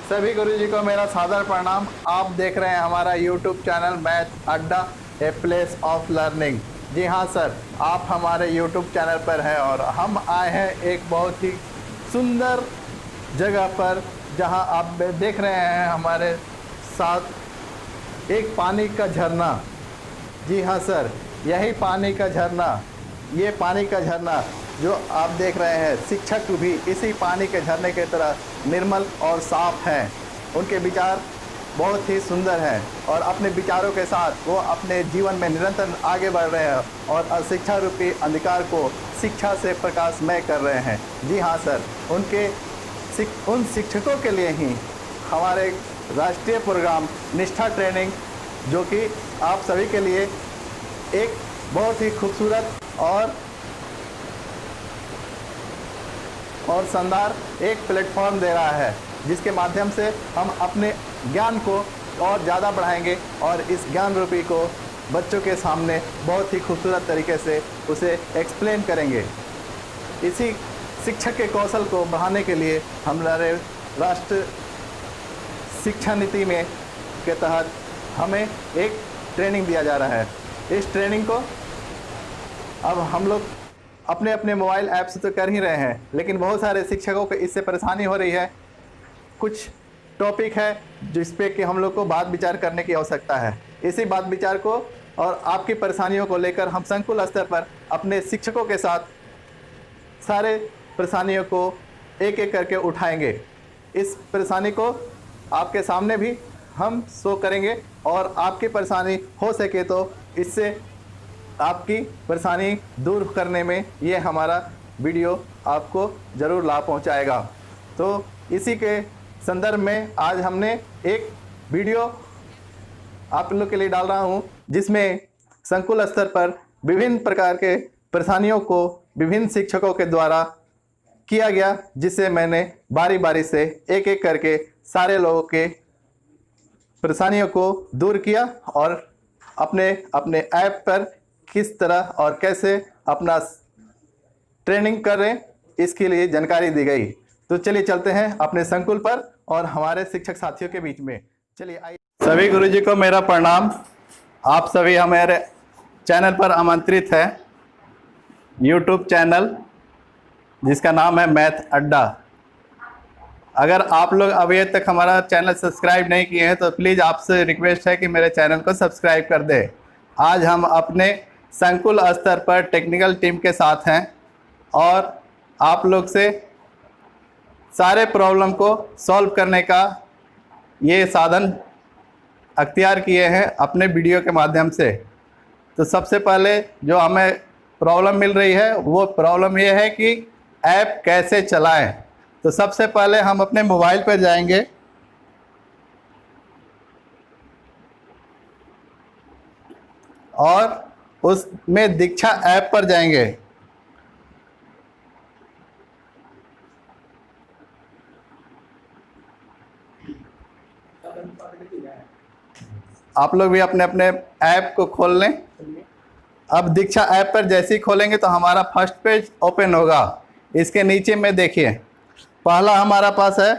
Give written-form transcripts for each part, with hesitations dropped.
सभी गुरुजी को मेरा सादर प्रणाम। आप देख रहे हैं हमारा यूट्यूब चैनल मैथ अड्डा, ए प्लेस ऑफ लर्निंग। जी हाँ सर, आप हमारे यूट्यूब चैनल पर हैं और हम आए हैं एक बहुत ही सुंदर जगह पर, जहां आप देख रहे हैं हमारे साथ एक पानी का झरना। जी हाँ सर, यही पानी का झरना, ये पानी का झरना जो आप देख रहे हैं, शिक्षक भी इसी पानी के झरने की तरह निर्मल और साफ हैं। उनके विचार बहुत ही सुंदर हैं और अपने विचारों के साथ वो अपने जीवन में निरंतर आगे बढ़ रहे हैं और अशिक्षा रूपी अंधकार को शिक्षा से प्रकाशमय कर रहे हैं। जी हाँ सर, उन शिक्षकों के लिए ही हमारे राष्ट्रीय प्रोग्राम निष्ठा ट्रेनिंग, जो कि आप सभी के लिए एक बहुत ही खूबसूरत और शानदार एक प्लेटफॉर्म दे रहा है, जिसके माध्यम से हम अपने ज्ञान को और ज़्यादा बढ़ाएंगे और इस ज्ञान रूपी को बच्चों के सामने बहुत ही खूबसूरत तरीके से उसे एक्सप्लेन करेंगे। इसी शिक्षक के कौशल को बढ़ाने के लिए हमारे राष्ट्र शिक्षा नीति में के तहत हमें एक ट्रेनिंग दिया जा रहा है। इस ट्रेनिंग को अब हम लोग अपने अपने मोबाइल ऐप से तो कर ही रहे हैं, लेकिन बहुत सारे शिक्षकों को इससे परेशानी हो रही है। कुछ टॉपिक है जिस पे कि हम लोग को बात विचार करने की आवश्यकता है। इसी बात विचार को और आपकी परेशानियों को लेकर हम संकुल स्तर पर अपने शिक्षकों के साथ सारे परेशानियों को एक एक करके उठाएंगे। इस परेशानी को आपके सामने भी हम शो करेंगे और आपकी परेशानी हो सके तो इससे आपकी परेशानी दूर करने में ये हमारा वीडियो आपको ज़रूर लाभ पहुंचाएगा। तो इसी के संदर्भ में आज हमने एक वीडियो आप लोग के लिए डाल रहा हूं, जिसमें संकुल स्तर पर विभिन्न प्रकार के परेशानियों को विभिन्न शिक्षकों के द्वारा किया गया, जिससे मैंने बारी बारी से एक एक करके सारे लोगों के परेशानियों को दूर किया और अपने अपने ऐप पर किस तरह और कैसे अपना ट्रेनिंग करें, इसके लिए जानकारी दी गई। तो चलिए चलते हैं अपने संकुल पर और हमारे शिक्षक साथियों के बीच में। चलिए आइए। सभी गुरुजी को मेरा प्रणाम। आप सभी हमारे चैनल पर आमंत्रित हैं, यूट्यूब चैनल जिसका नाम है मैथ अड्डा। अगर आप लोग अभी तक हमारा चैनल सब्सक्राइब नहीं किए हैं तो प्लीज़ आपसे रिक्वेस्ट है कि मेरे चैनल को सब्सक्राइब कर दें। आज हम अपने संकुल स्तर पर टेक्निकल टीम के साथ हैं और आप लोग से सारे प्रॉब्लम को सॉल्व करने का ये साधन अख्तियार किए हैं अपने वीडियो के माध्यम से। तो सबसे पहले जो हमें प्रॉब्लम मिल रही है वो प्रॉब्लम ये है कि ऐप कैसे चलाएं। तो सबसे पहले हम अपने मोबाइल पर जाएंगे और उसमें दीक्षा ऐप पर जाएंगे। आप लोग भी अपने अपने ऐप को खोल लें। अब दीक्षा ऐप पर जैसे ही खोलेंगे तो हमारा फर्स्ट पेज ओपन होगा। इसके नीचे में देखिए, पहला हमारा पास है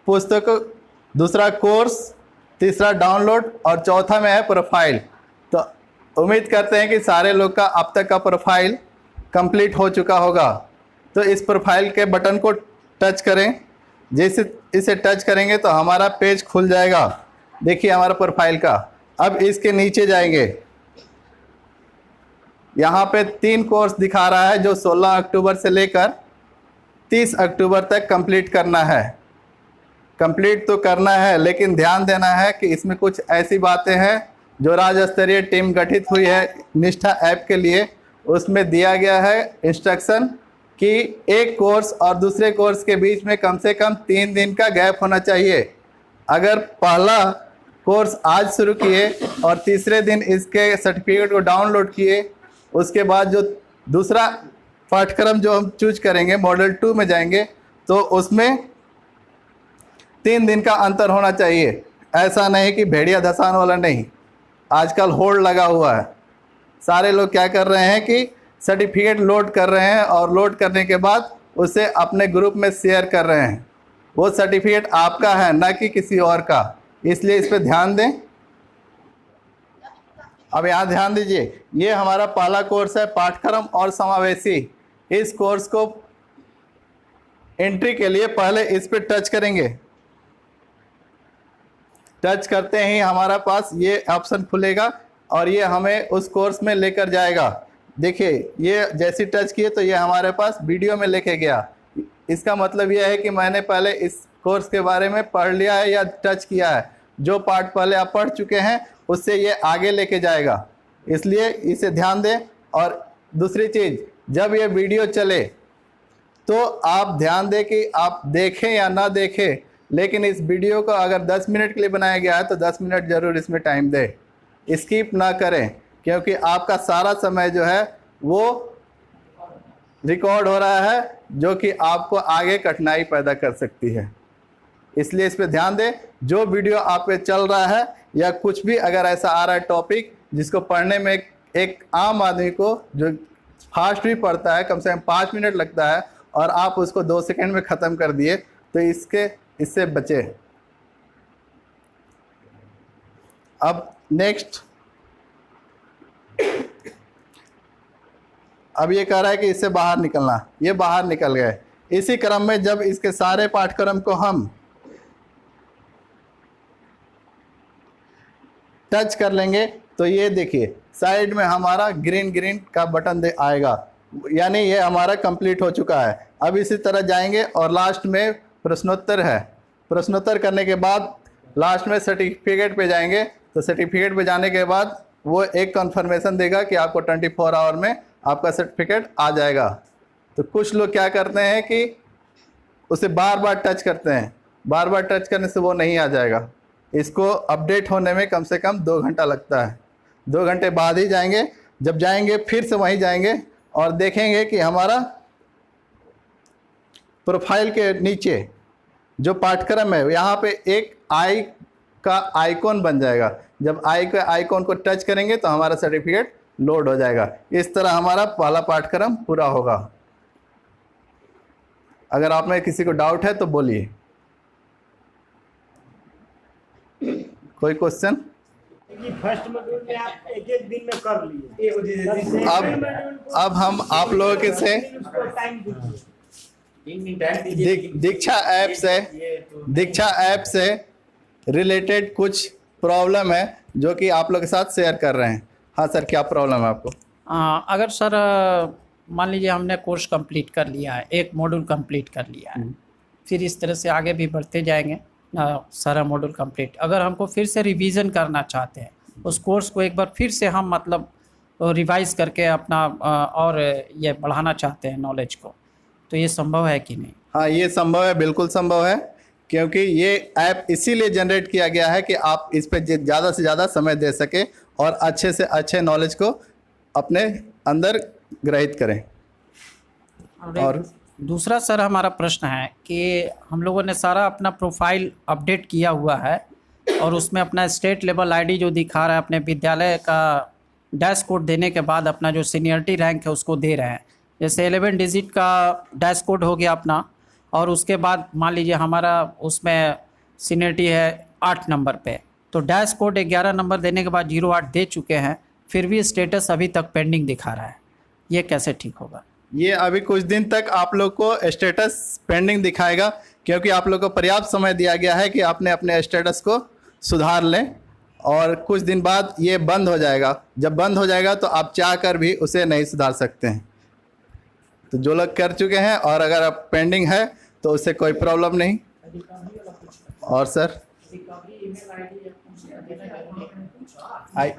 पुस्तक, दूसरा कोर्स, तीसरा डाउनलोड और चौथा में है प्रोफाइल। तो उम्मीद करते हैं कि सारे लोग का अब तक का प्रोफाइल कंप्लीट हो चुका होगा। तो इस प्रोफाइल के बटन को टच करें। जैसे इसे टच करेंगे तो हमारा पेज खुल जाएगा। देखिए हमारा प्रोफाइल का। अब इसके नीचे जाएंगे, यहाँ पे 3 कोर्स दिखा रहा है जो 16 अक्टूबर से लेकर 30 अक्टूबर तक कंप्लीट करना है। कंप्लीट तो करना है, लेकिन ध्यान देना है कि इसमें कुछ ऐसी बातें हैं जो राज्य स्तरीय टीम गठित हुई है निष्ठा ऐप के लिए, उसमें दिया गया है इंस्ट्रक्शन कि एक कोर्स और दूसरे कोर्स के बीच में कम से कम 3 दिन का गैप होना चाहिए। अगर पहला कोर्स आज शुरू किए और तीसरे दिन इसके सर्टिफिकेट को डाउनलोड किए, उसके बाद जो दूसरा पाठ्यक्रम जो हम चूज करेंगे मॉडल 2 में जाएंगे, तो उसमें 3 दिन का अंतर होना चाहिए। ऐसा नहीं कि भेड़िया धसान वाला नहीं। आजकल होल्ड लगा हुआ है। सारे लोग क्या कर रहे हैं कि सर्टिफिकेट लोड कर रहे हैं और लोड करने के बाद उसे अपने ग्रुप में शेयर कर रहे हैं। वो सर्टिफिकेट आपका है, ना कि किसी और का, इसलिए इस पे ध्यान दें। अब यहाँ ध्यान दीजिए, ये हमारा पहला कोर्स है पाठ्यक्रम और समावेशी। इस कोर्स को एंट्री के लिए पहले इस पे टच करेंगे। टच करते ही हमारा पास ये ऑप्शन खुलेगा और ये हमें उस कोर्स में लेकर जाएगा। देखिए, ये जैसे टच किए तो ये हमारे पास वीडियो में लेके गया। इसका मतलब यह है कि मैंने पहले इस कोर्स के बारे में पढ़ लिया है या टच किया है। जो पार्ट पहले आप पढ़ चुके हैं उससे ये आगे लेके जाएगा, इसलिए इसे ध्यान दें। और दूसरी चीज़, जब ये वीडियो चले तो आप ध्यान दें कि आप देखें या ना देखें, लेकिन इस वीडियो को अगर 10 मिनट के लिए बनाया गया है तो 10 मिनट ज़रूर इसमें टाइम दें, स्किप ना करें, क्योंकि आपका सारा समय जो है वो रिकॉर्ड हो रहा है, जो कि आपको आगे कठिनाई पैदा कर सकती है। इसलिए इस पर ध्यान दें। जो वीडियो आप पे चल रहा है या कुछ भी अगर ऐसा आ रहा है टॉपिक जिसको पढ़ने में एक आम आदमी को, जो फास्ट भी पढ़ता है, कम से कम 5 मिनट लगता है, और आप उसको 2 सेकंड में ख़त्म कर दिए, तो इससे बचे। अब नेक्स्ट, अब ये कह रहा है कि इससे बाहर निकलना, ये बाहर निकल गए। इसी क्रम में जब इसके सारे पाठ्यक्रम को हम टच कर लेंगे तो ये देखिए साइड में हमारा ग्रीन का बटन आएगा, यानी ये हमारा कंप्लीट हो चुका है। अब इसी तरह जाएंगे और लास्ट में प्रश्नोत्तर है। प्रश्नोत्तर करने के बाद लास्ट में सर्टिफिकेट पे जाएंगे, तो सर्टिफिकेट पे जाने के बाद वो एक कंफर्मेशन देगा कि आपको 24 आवर में आपका सर्टिफिकेट आ जाएगा। तो कुछ लोग क्या करते हैं कि उसे बार बार टच करते हैं, बार बार टच करने से वो नहीं आ जाएगा। इसको अपडेट होने में कम से कम 2 घंटा लगता है। 2 घंटे बाद ही जाएंगे। जब जाएंगे फिर से वहीं जाएंगे और देखेंगे कि हमारा प्रोफाइल के नीचे जो पाठ्यक्रम है यहाँ पे एक आई का आइकॉन बन जाएगा। जब आई के आइकॉन को टच करेंगे तो हमारा सर्टिफिकेट लोड हो जाएगा। इस तरह हमारा पहला पाठ्यक्रम पूरा होगा। अगर आप में किसी को डाउट है तो बोलिए। कोई क्वेश्चन? फर्स्ट मॉड्यूल में आप एक दिन में कर लिए। अब हम आप लोगों के से दीक्षा ऐप से रिलेटेड कुछ प्रॉब्लम है जो कि आप लोग के साथ शेयर कर रहे हैं। हाँ सर, क्या प्रॉब्लम है आपको? अगर सर मान लीजिए हमने कोर्स कंप्लीट कर लिया है, एक मॉड्यूल कंप्लीट कर लिया है, फिर इस तरह से आगे भी बढ़ते जाएंगे सारा मॉड्यूल कंप्लीट। अगर हमको फिर से रिवीजन करना चाहते हैं उस कोर्स को, एक बार फिर से हम मतलब रिवाइज करके अपना और ये बढ़ाना चाहते हैं नॉलेज को, तो ये संभव है कि नहीं? हाँ, ये संभव है, बिल्कुल संभव है, क्योंकि ये ऐप इसीलिए जनरेट किया गया है कि आप इस पर ज़्यादा से ज़्यादा समय दे सकें और अच्छे से अच्छे नॉलेज को अपने अंदर ग्रहित करें। और दूसरा सर हमारा प्रश्न है कि हम लोगों ने सारा अपना प्रोफाइल अपडेट किया हुआ है और उसमें अपना स्टेट लेवल आईडी जो दिखा रहा है, अपने विद्यालय का डैश कोड देने के बाद अपना जो सीनियरिटी रैंक है उसको दे रहे हैं। जैसे 11 डिजिट का डैश कोड हो गया अपना, और उसके बाद मान लीजिए हमारा उसमें सीनियरिटी है 8 नंबर पे, तो डैश कोड 11 नंबर देने के बाद 08 दे चुके हैं, फिर भी स्टेटस अभी तक पेंडिंग दिखा रहा है। ये कैसे ठीक होगा? ये अभी कुछ दिन तक आप लोग को स्टेटस पेंडिंग दिखाएगा, क्योंकि आप लोग को पर्याप्त समय दिया गया है कि आपने अपने स्टेटस को सुधार लें, और कुछ दिन बाद ये बंद हो जाएगा। जब बंद हो जाएगा तो आप चाह कर भी उसे नहीं सुधार सकते हैं। तो जो लोग कर चुके हैं और अगर आप पेंडिंग है तो उससे कोई प्रॉब्लम नहीं। और सर आइए।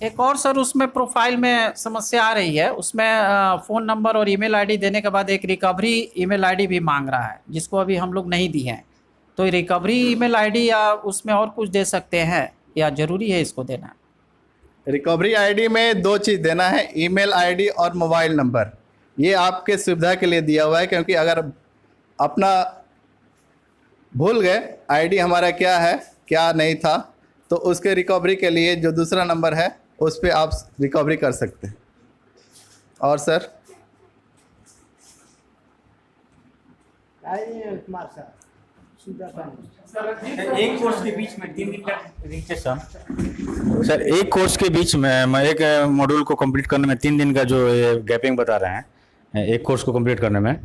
एक और सर उसमें प्रोफाइल में समस्या आ रही है, उसमें फ़ोन नंबर और ईमेल आईडी देने के बाद एक रिकवरी ईमेल आईडी भी मांग रहा है, जिसको अभी हम लोग नहीं दी हैं। तो रिकवरी ईमेल आईडी या उसमें और कुछ दे सकते हैं या ज़रूरी है इसको देना? रिकवरी आईडी में 2 चीज़ देना है, ईमेल आईडी और मोबाइल नंबर। ये आपके सुविधा के लिए दिया हुआ है, क्योंकि अगर अपना भूल गए आईडी हमारा क्या है क्या नहीं था, तो उसके रिकवरी के लिए जो दूसरा नंबर है उस पर आप रिकवरी कर सकते हैं। और सर कुमार साहब सीधा पानी। एक कोर्स के बीच में 3 दिन का रजिस्ट्रेशन सर, एक कोर्स के बीच में मैं एक मॉड्यूल को कंप्लीट करने में 3 दिन का जो ये गैपिंग बता रहे हैं एक कोर्स को कंप्लीट करने में,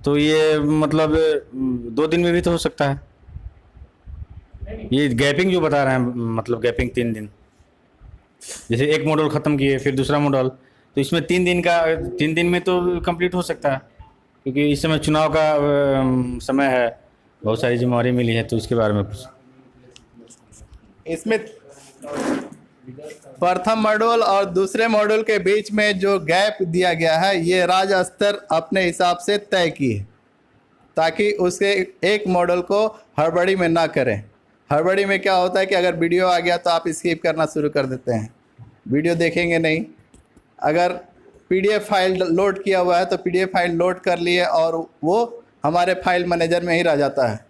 तो ये मतलब 2 दिन में भी तो हो सकता है। ये गैपिंग जो बता रहे हैं मतलब गैपिंग 3 दिन, जैसे एक मॉड्यूल ख़त्म किए फिर दूसरा मॉड्यूल, तो इसमें 3 दिन में तो कंप्लीट हो सकता है, क्योंकि इस समय चुनाव का समय है, बहुत सारी जिम्मेवारी मिली है, तो इसके बारे में कुछ इसमें प्रथम मॉड्यूल और दूसरे मॉड्यूल के बीच में जो गैप दिया गया है ये राज्य स्तर अपने हिसाब से तय की है, ताकि उसके एक मॉड्यूल को हड़बड़ी में ना करें। हड़बड़ी में क्या होता है कि अगर वीडियो आ गया तो आप स्किप करना शुरू कर देते हैं, वीडियो देखेंगे नहीं। अगर पीडीएफ फाइल लोड किया हुआ है तो पीडीएफ फाइल लोड कर लिए और वो हमारे फाइल मैनेजर में ही रह जाता है,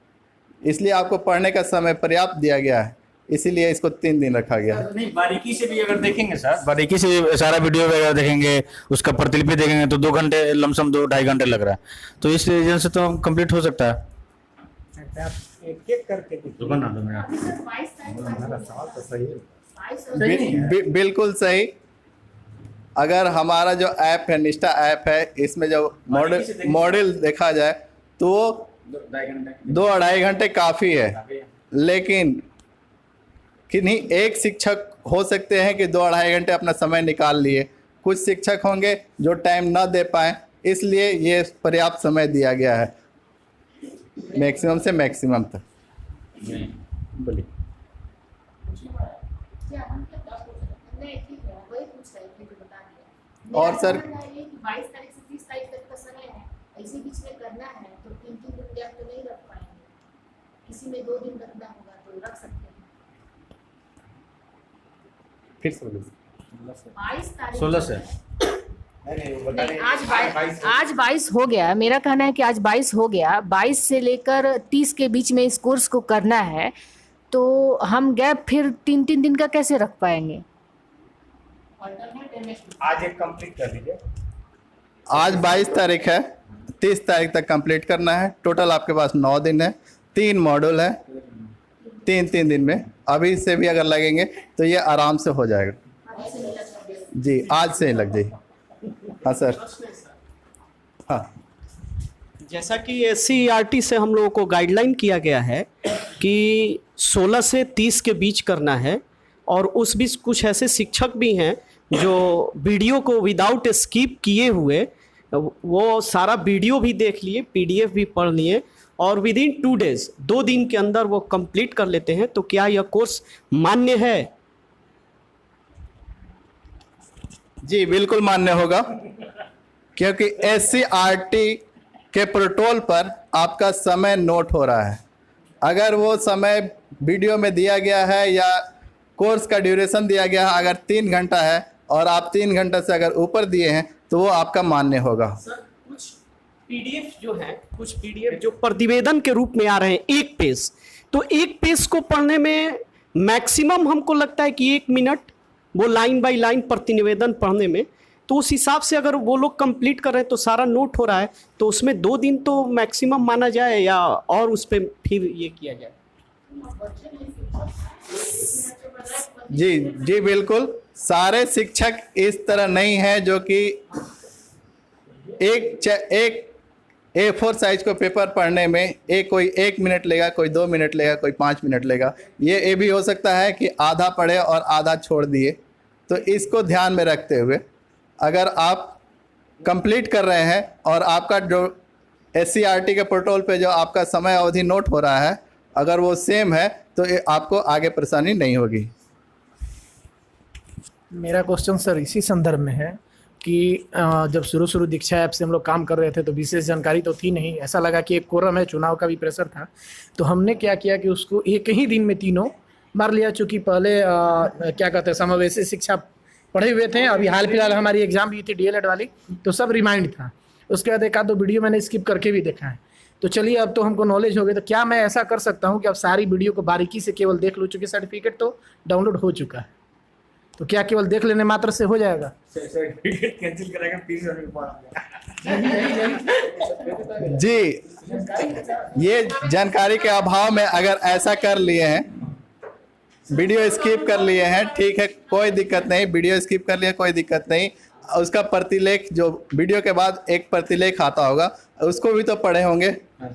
इसलिए आपको पढ़ने का समय पर्याप्त दिया गया है, इसीलिए इसको 3 दिन रखा गया है। नहीं, बारीकी से भी अगर देखेंगे सर, बारीकी से सारा वीडियो वगैरह देखेंगे, उसका प्रतिलिपि देखेंगे तो 2 घंटे लमसम 2-2.5 घंटे लग रहा है, तो इस रीजन से तो कंप्लीट हो सकता है। आप एक एक करके देखिए। बिल्कुल सही। अगर हमारा जो ऐप है निष्ठा ऐप है, इसमें जो मॉडल देखा जाए तो 2-2.5 घंटे काफ़ी है, लेकिन किन्हीं एक शिक्षक हो सकते हैं कि 2-2.5 घंटे अपना समय निकाल लिए, कुछ शिक्षक होंगे जो टाइम ना दे पाएँ, इसलिए ये पर्याप्त समय दिया गया है मैक्सिमम से मैक्सिमम तक। बोलिए। और सर 22 तारीख से 30 तारीख तक का समय है, ऐसे बीच में करना है तो 3 दिन गैप तो नहीं रख पाएंगे, किसी में 2 दिन रखना होगा तो रख सकते हैं। फिर से 22 तारीख 16 से नहीं, आज 22 हो गया। मेरा कहना है कि आज 22 हो गया, 22 से लेकर 30 के बीच में इस कोर्स को करना है, तो हम गैप फिर 3-3 दिन का कैसे रख पाएंगे? आज एक कंप्लीट कर लीजिए। आज 22 तारीख है, 30 तारीख तक कंप्लीट करना है। टोटल आपके पास 9 दिन है, 3 मॉड्यूल है, 3 दिन में। अभी से भी अगर लगेंगे तो ये आराम से हो जाएगा जी, आज से ही लग जाएगी। हाँ सर। हाँ, जैसा कि SCERT से हम लोगों को गाइडलाइन किया गया है कि 16 से 30 के बीच करना है, और उस बीच कुछ ऐसे शिक्षक भी हैं जो वीडियो को विदाउट स्किप किए हुए वो सारा वीडियो भी देख लिए, PDF भी पढ़ लिए, और विदिन 2 डेज 2 दिन के अंदर वो कंप्लीट कर लेते हैं, तो क्या यह कोर्स मान्य है? जी बिल्कुल मान्य होगा, क्योंकि SCERT के प्रोटोकॉल पर आपका समय नोट हो रहा है। अगर वो समय वीडियो में दिया गया है या कोर्स का ड्यूरेशन दिया गया है, अगर 3 घंटा है और आप 3 घंटे से अगर ऊपर दिए हैं तो वो आपका मान्य होगा। सर कुछ PDF जो है, कुछ PDF जो प्रतिवेदन के रूप में आ रहे हैं 1 पेज, तो 1 पेज को पढ़ने में मैक्सिमम हमको लगता है कि 1 मिनट, वो लाइन बाय लाइन प्रतिनिवेदन पढ़ने में, तो उस हिसाब से अगर वो लोग कंप्लीट कर रहे हैं तो सारा नोट हो रहा है, तो उसमें 2 दिन तो मैक्सिमम माना जाए, या और उस पर फिर ये किया जाए? जी बिल्कुल, सारे शिक्षक इस तरह नहीं है जो कि एक A4 साइज को पेपर पढ़ने में कोई 1 मिनट लेगा, कोई 2 मिनट लेगा, कोई 5 मिनट लेगा। ये भी हो सकता है कि आधा पढ़े और आधा छोड़ दिए, तो इसको ध्यान में रखते हुए अगर आप कंप्लीट कर रहे हैं और आपका जो SCERT के पोर्टल पे जो आपका समय अवधि नोट हो रहा है अगर वो सेम है तो आपको आगे परेशानी नहीं होगी। मेरा क्वेश्चन सर इसी संदर्भ में है कि जब शुरू दीक्षा ऐप से हम लोग काम कर रहे थे तो विशेष जानकारी तो थी नहीं, ऐसा लगा कि एक कोरम है, चुनाव का भी प्रेशर था, तो हमने क्या किया कि उसको एक ही दिन में तीनों मार लिया। चूँकि पहले क्या कहते हैं समावेशी शिक्षा पढ़े हुए थे, अभी हाल फिलहाल हमारी एग्ज़ाम भी थी DLED वाली, तो सब रिमाइंड था। उसके बाद एक आध 2 वीडियो मैंने स्किप करके भी देखा है। तो चलिए अब तो हमको नॉलेज हो गई, तो क्या मैं ऐसा कर सकता हूँ कि अब सारी वीडियो को बारीकी से केवल देख लूँ, चूँकि सर्टिफिकेट तो डाउनलोड हो चुका है? तो क्या केवल देख लेने मात्र से हो जाएगा? टिकट कैंसिल कराएगा फिर जी, ये जानकारी के अभाव में अगर ऐसा कर लिए हैं, वीडियो स्किप कर लिए हैं, ठीक है, कोई दिक्कत नहीं, वीडियो स्किप कर लिया कोई दिक्कत नहीं। उसका प्रतिलेख जो वीडियो के बाद एक प्रतिलेख आता होगा उसको भी तो पढ़े होंगे। तो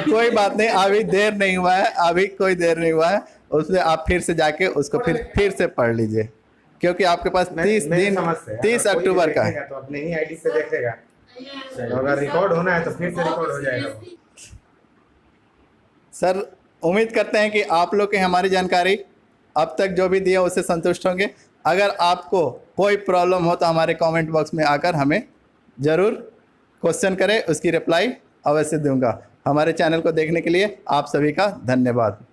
कोई बात नहीं, अभी देर नहीं हुआ है, अभी कोई देर नहीं हुआ है, उसमें आप फिर से जाके उसको फिर से पढ़ लीजिए, क्योंकि आपके पास 30 अक्टूबर का है। तो अपने ही आईडी से देखेगा, तो अगर रिकॉर्ड होना है तो फिर से रिकॉर्ड हो जाएगा। सर, उम्मीद करते हैं कि आप लोग की हमारी जानकारी अब तक जो भी दिया उससे संतुष्ट होंगे। अगर आपको कोई प्रॉब्लम हो तो हमारे कमेंट बॉक्स में आकर हमें ज़रूर क्वेश्चन करें, उसकी रिप्लाई अवश्य दूंगा। हमारे चैनल को देखने के लिए आप सभी का धन्यवाद।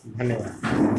धन्यवाद।